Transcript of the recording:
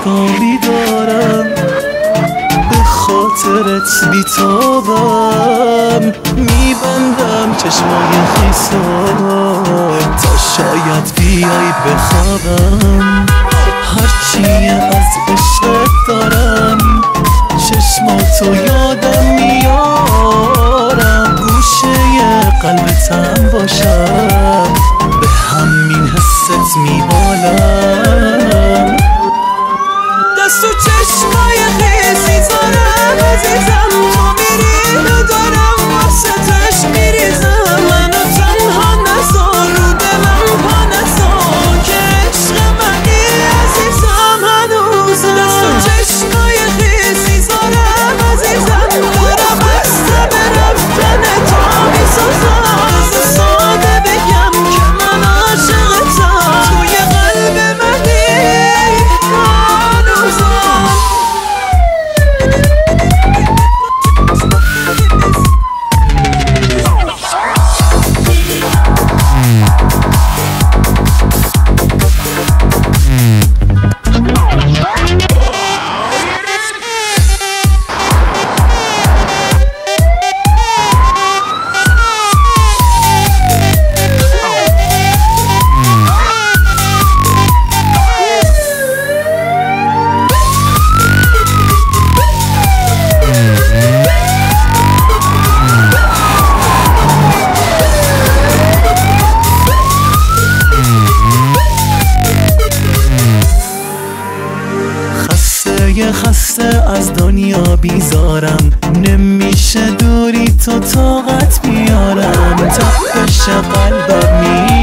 خوابی دارم، به خاطرت بیتابم، میبندم چشمای خیسم تا شاید بیای بخوابم. هرچی از عشقت دارم چشماتو یادم میارم، گوشه قلبتم باشم، به همین حست میبالم. دست و چشمای خیسی زارم عزیزم، تو میری ندارم واسه تش میریزم، منو تنها نذار رو دلم پا نذار که عشق منی عزیزم هنوزم. دست و چشمای خیسی زارم عزیزم، دارم بسته به رفتن تو میسازم، از ساده بگم که من عاشقتم، توی قلب منی خسته از دنیا بیزارم، نمیشه دوری تو طاقت بیارم، تپش قلبم